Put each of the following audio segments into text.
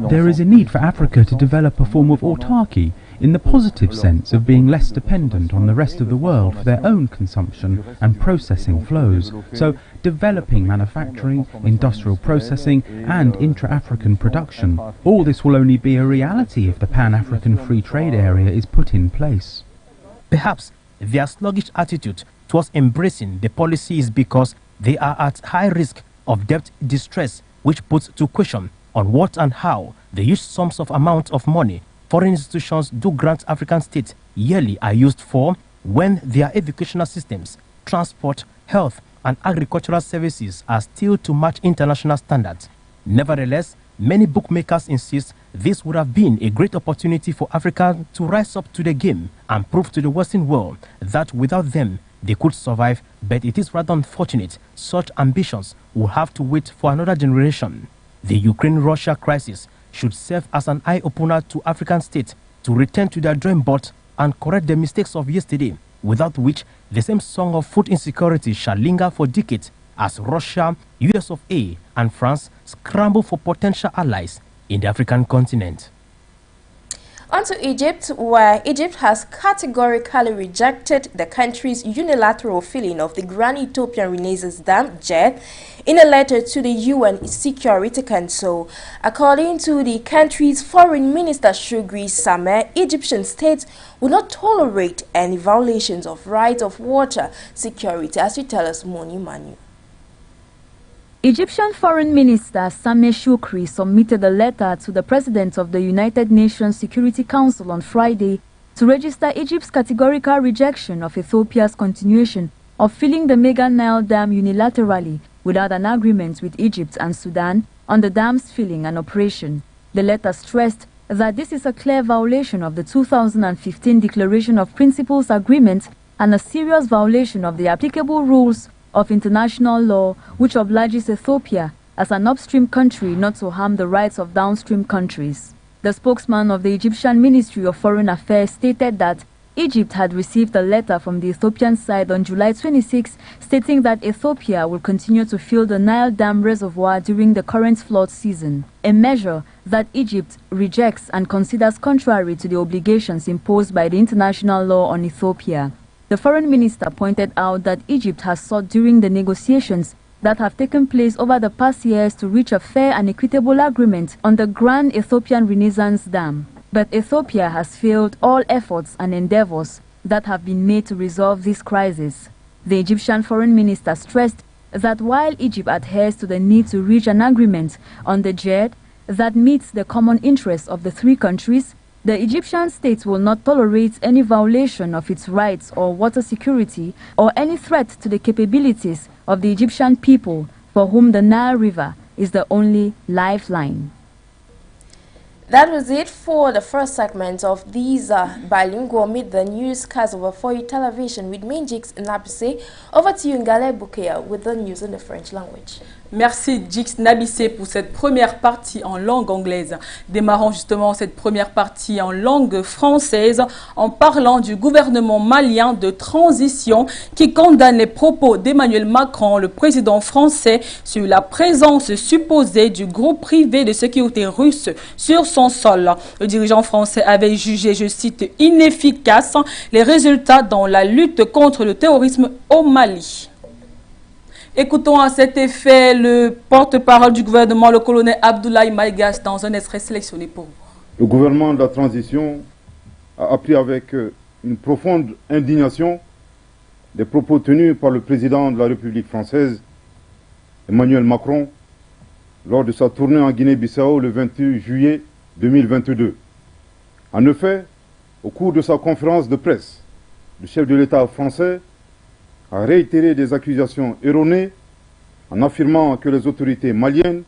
There is a need for Africa to develop a form of autarky in the positive sense of being less dependent on the rest of the world for their own consumption and processing flows. So developing manufacturing, industrial processing and intra-African production. All this will only be a reality if the Pan-African Free Trade Area is put in place. Perhaps their sluggish attitude towards embracing the policy is because they are at high risk of debt distress, which puts to question on what and how the huge sums of amount of money foreign institutions do grant African states yearly are used for when their educational systems, transport, health and agricultural services are still to match international standards. Nevertheless, many bookmakers insist this would have been a great opportunity for Africa to rise up to the game and prove to the Western world that without them they could survive, but it is rather unfortunate such ambitions will have to wait for another generation. The Ukraine-Russia crisis should serve as an eye-opener to African states to return to their drawing board and correct the mistakes of yesterday, without which the same song of food insecurity shall linger for decades as Russia, US of A and France scramble for potential allies in the African continent. On to Egypt, where Egypt has categorically rejected the country's unilateral filling of the Grand Ethiopian Renaissance Dam, JED, in a letter to the UN Security Council. According to the country's Foreign Minister Shugri Sameh, Egyptian states will not tolerate any violations of rights of water security, as we tell us Moni Manu. Egyptian Foreign Minister Sameh Shoukry submitted a letter to the President of the United Nations Security Council on Friday to register Egypt's categorical rejection of Ethiopia's continuation of filling the Mega Nile Dam unilaterally without an agreement with Egypt and Sudan on the dam's filling and operation. The letter stressed that this is a clear violation of the 2015 Declaration of Principles Agreement and a serious violation of the applicable rules of international law, which obliges Ethiopia as an upstream country not to harm the rights of downstream countries. The spokesman of the Egyptian Ministry of Foreign Affairs stated that Egypt had received a letter from the Ethiopian side on July 26, stating that Ethiopia will continue to fill the Nile Dam reservoir during the current flood season, a measure that Egypt rejects and considers contrary to the obligations imposed by the international law on Ethiopia. The foreign minister pointed out that Egypt has sought during the negotiations that have taken place over the past years to reach a fair and equitable agreement on the Grand Ethiopian Renaissance Dam. But Ethiopia has failed all efforts and endeavors that have been made to resolve this crisis. The Egyptian foreign minister stressed that while Egypt adheres to the need to reach an agreement on the JED that meets the common interests of the three countries, the Egyptian state will not tolerate any violation of its rights or water security or any threat to the capabilities of the Egyptian people, for whom the Nile River is the only lifeline. That was it for the first segment of these bilingual Meet the Newscast over For You Television with Minjix Nabise. Over to you, Ngale Boukeya, with the news in the French language. Merci Jix Nabissé pour cette première partie en langue anglaise. Démarrons justement cette première partie en langue française en parlant du gouvernement malien de transition qui condamne les propos d'Emmanuel Macron, le président français, sur la présence supposée du groupe privé de sécurité russe sur son sol. Le dirigeant français avait jugé, je cite, inefficaces les résultats dans la lutte contre le terrorisme au Mali. Écoutons à cet effet le porte-parole du gouvernement, le colonel Abdoulaye Maïgas, dans un extrait sélectionné pour vous. Le gouvernement de la transition a appris avec une profonde indignation des propos tenus par le président de la République française, Emmanuel Macron, lors de sa tournée en Guinée-Bissau le 28 juillet 2022. En effet, au cours de sa conférence de presse, le chef de l'État français a réitéré des accusations erronées en affirmant que les autorités maliennes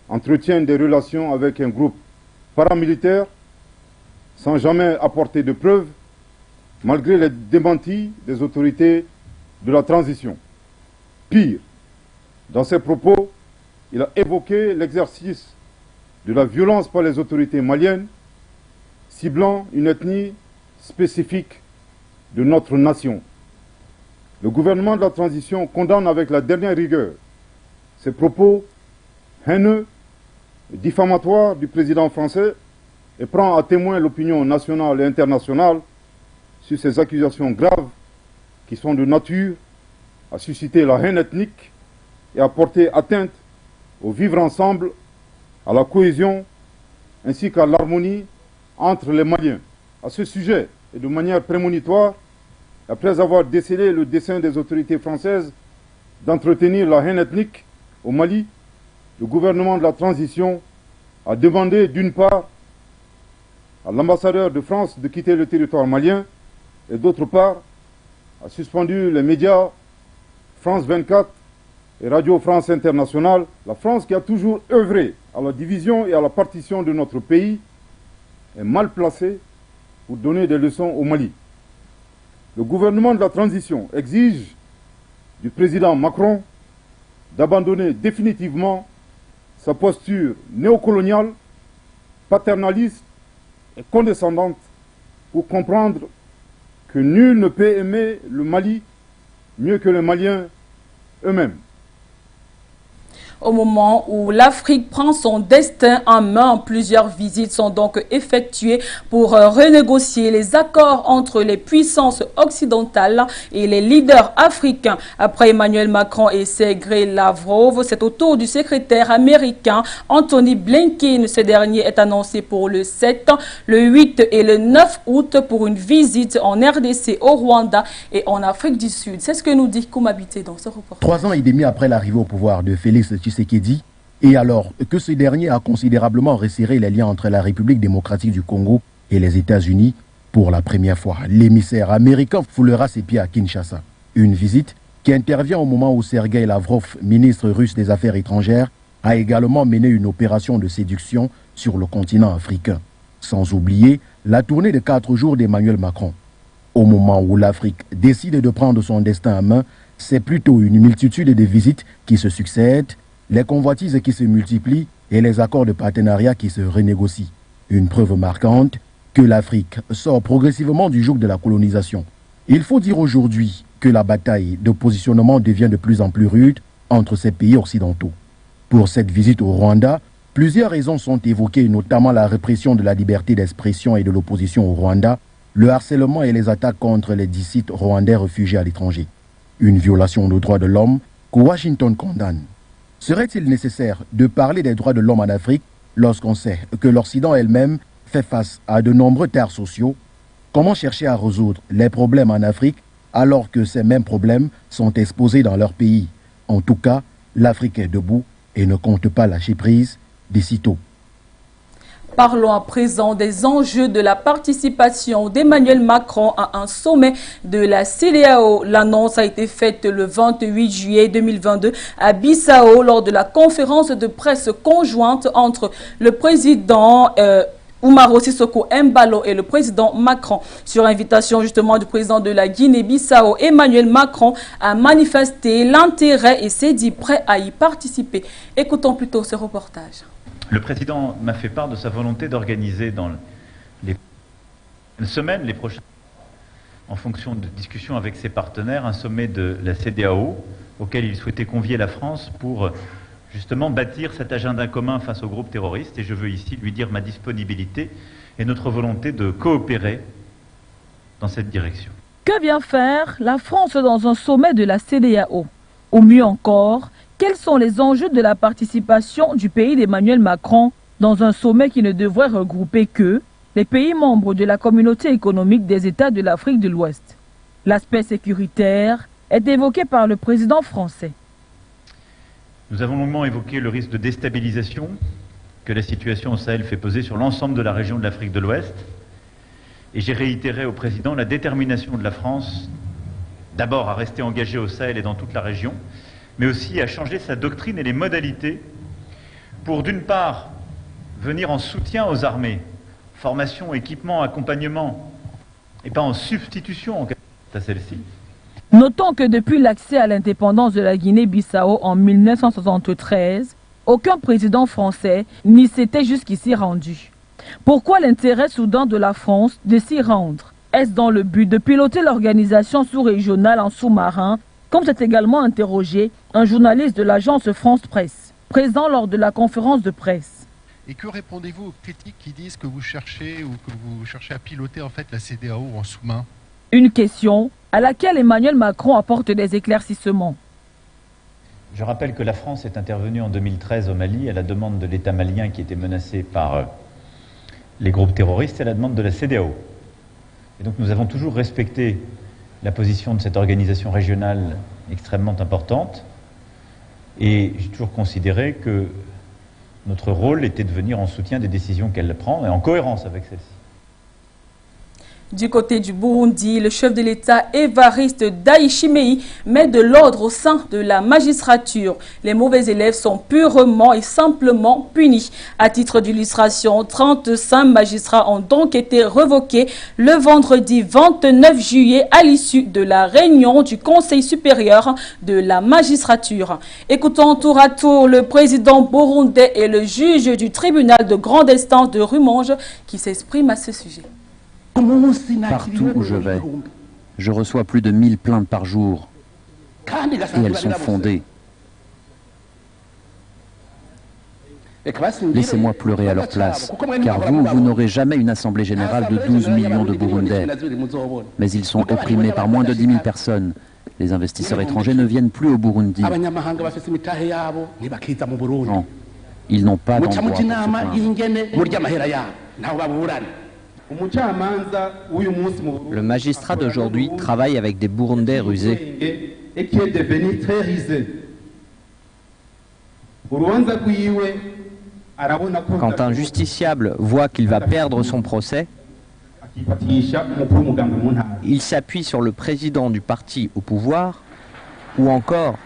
entretiennent des relations avec un groupe paramilitaire sans jamais apporter de preuves, malgré les démentis des autorités de la transition. Pire, dans ses propos, il a évoqué l'exercice de la violence par les autorités maliennes, ciblant une ethnie spécifique de notre nation. Le gouvernement de la transition condamne avec la dernière rigueur ces propos haineux diffamatoire du président français et prend à témoin l'opinion nationale et internationale sur ces accusations graves qui sont de nature à susciter la haine ethnique et à porter atteinte au vivre ensemble, à la cohésion ainsi qu'à l'harmonie entre les Maliens. À ce sujet, et de manière prémonitoire, après avoir décelé le dessein des autorités françaises d'entretenir la haine ethnique au Mali, le gouvernement de la transition a demandé d'une part à l'ambassadeur de France de quitter le territoire malien et d'autre part a suspendu les médias France 24 et Radio France Internationale. La France, qui a toujours œuvré à la division et à la partition de notre pays, est mal placée pour donner des leçons au Mali. Le gouvernement de la transition exige du président Macron d'abandonner définitivement sa posture néocoloniale, paternaliste et condescendante pour comprendre que nul ne peut aimer le Mali mieux que les Maliens eux-mêmes. Au moment où l'Afrique prend son destin en main, plusieurs visites sont donc effectuées pour renégocier les accords entre les puissances occidentales et les leaders africains. Après Emmanuel Macron et Sergey Lavrov, c'est au tour du secrétaire américain Anthony Blinken. Ce dernier est annoncé pour le 7, le 8 et le 9 août pour une visite en RDC, au Rwanda et en Afrique du Sud. C'est ce que nous dit Koumabité dans ce reportage. 3 ans et demi après l'arrivée au pouvoir de Félix Tshisekedi, et alors que ce dernier a considérablement resserré les liens entre la République démocratique du Congo et les États-Unis, pour la première fois, l'émissaire américain foulera ses pieds à Kinshasa. Une visite qui intervient au moment où Sergey Lavrov, ministre russe des Affaires étrangères, a également mené une opération de séduction sur le continent africain. Sans oublier la tournée de 4 jours d'Emmanuel Macron. Au moment où l'Afrique décide de prendre son destin en main, c'est plutôt une multitude de visites qui se succèdent, les convoitises qui se multiplient et les accords de partenariat qui se renégocient. Une preuve marquante que l'Afrique sort progressivement du joug de la colonisation. Il faut dire aujourd'hui que la bataille de positionnement devient de plus en plus rude entre ces pays occidentaux. Pour cette visite au Rwanda, plusieurs raisons sont évoquées, notamment la répression de la liberté d'expression et de l'opposition au Rwanda, le harcèlement et les attaques contre les dissidents rwandais réfugiés à l'étranger. Une violation des droits de l'homme que Washington condamne. Serait-il nécessaire de parler des droits de l'homme en Afrique lorsqu'on sait que l'Occident elle-même fait face à de nombreux tares sociaux? Comment chercher à résoudre les problèmes en Afrique alors que ces mêmes problèmes sont exposés dans leur pays? En tout cas, l'Afrique est debout et ne compte pas lâcher prise d'ici tôt. Parlons à présent des enjeux de la participation d'Emmanuel Macron à un sommet de la CEDEAO. L'annonce a été faite le 28 juillet 2022 à Bissau lors de la conférence de presse conjointe entre le président Umaro Sissoko Embalo et le président Macron. Sur invitation justement du président de la Guinée-Bissau, Emmanuel Macron a manifesté l'intérêt et s'est dit prêt à y participer. Écoutons plutôt ce reportage. Le président m'a fait part de sa volonté d'organiser dans les semaines, les prochaines, en fonction de discussions avec ses partenaires, un sommet de la CEDEAO auquel il souhaitait convier la France pour justement bâtir cet agenda commun face aux groupes terroristes. Et je veux ici lui dire ma disponibilité et notre volonté de coopérer dans cette direction. Que vient faire la France dans un sommet de la CEDEAO? Ou mieux encore, quels sont les enjeux de la participation du pays d'Emmanuel Macron dans un sommet qui ne devrait regrouper que les pays membres de la communauté économique des États de l'Afrique de l'Ouest? L'aspect sécuritaire est évoqué par le président français. Nous avons longuement évoqué le risque de déstabilisation que la situation au Sahel fait peser sur l'ensemble de la région de l'Afrique de l'Ouest. Et j'ai réitéré au président la détermination de la France, d'abord à rester engagée au Sahel et dans toute la région, mais aussi à changer sa doctrine et les modalités pour, d'une part, venir en soutien aux armées, formation, équipement, accompagnement, et pas en substitution à celle-ci. Notons que depuis l'accès à l'indépendance de la Guinée-Bissau en 1973, aucun président français n'y s'était jusqu'ici rendu. Pourquoi l'intérêt soudain de la France de s'y rendre? Est-ce dans le but de piloter l'organisation sous-régionale en sous-marin, comme s'est également interrogé un journaliste de l'agence France Presse, présent lors de la conférence de presse? Et que répondez-vous aux critiques qui disent que vous cherchez à piloter en fait la CEDEAO en sous-main? Une question à laquelle Emmanuel Macron apporte des éclaircissements. Je rappelle que la France est intervenue en 2013 au Mali à la demande de l'État malien qui était menacé par les groupes terroristes et à la demande de la CEDEAO. Et donc nous avons toujours respecté la position de cette organisation régionale extrêmement importante et j'ai toujours considéré que notre rôle était de venir en soutien des décisions qu'elle prend et en cohérence avec celle-ci. Du côté du Burundi, le chef de l'État Évariste Ndayishimiye met de l'ordre au sein de la magistrature. Les mauvais élèves sont purement et simplement punis. À titre d'illustration, 35 magistrats ont donc été revoqués le vendredi 29 juillet à l'issue de la réunion du Conseil supérieur de la magistrature. Écoutons tour à tour le président burundais et le juge du tribunal de grande instance de Rumonge qui s'expriment à ce sujet. Partout où je vais, je reçois plus de 1000 plaintes par jour. Et elles sont fondées. Laissez-moi pleurer à leur place, car vous n'aurez jamais une assemblée générale de 12 millions de Burundais. Mais ils sont opprimés par moins de 10 000 personnes. Les investisseurs étrangers ne viennent plus au Burundi. Non, ils n'ont pas d'endroit pour se plaindre. Le magistrat d'aujourd'hui travaille avec des Burundais rusés. Quand un justiciable voit qu'il va perdre son procès, il s'appuie sur le président du parti au pouvoir ou encore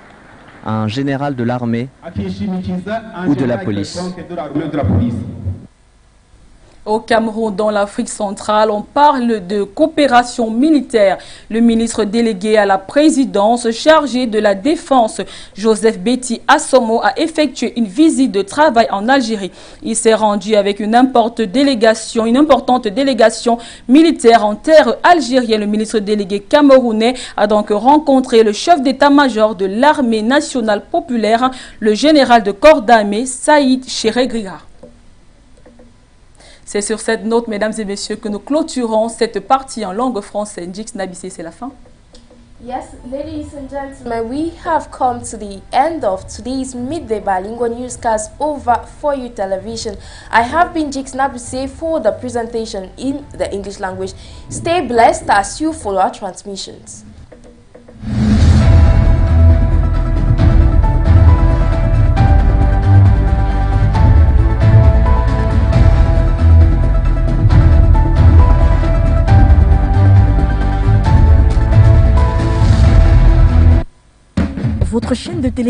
un général de l'armée ou de la police. Au Cameroun, dans l'Afrique centrale, on parle de coopération militaire. Le ministre délégué à la présidence chargé de la défense, Joseph Betty Assomo, a effectué une visite de travail en Algérie. Il s'est rendu avec une importante délégation militaire en terre algérienne. Le ministre délégué camerounais a donc rencontré le chef d'état-major de l'armée nationale populaire, le général de corps d'armée Saïd Cheregriga. C'est sur cette note, mesdames et messieurs, que nous clôturons cette partie en langue française. Jix Nabissé, c'est la fin. Yes, ladies and gentlemen, we have come to the end of today's midday bilingual newscast over 4U television. I have been Jix Nabissé for the presentation in the English language. Stay blessed as you follow our transmissions. Votre chaîne de télévision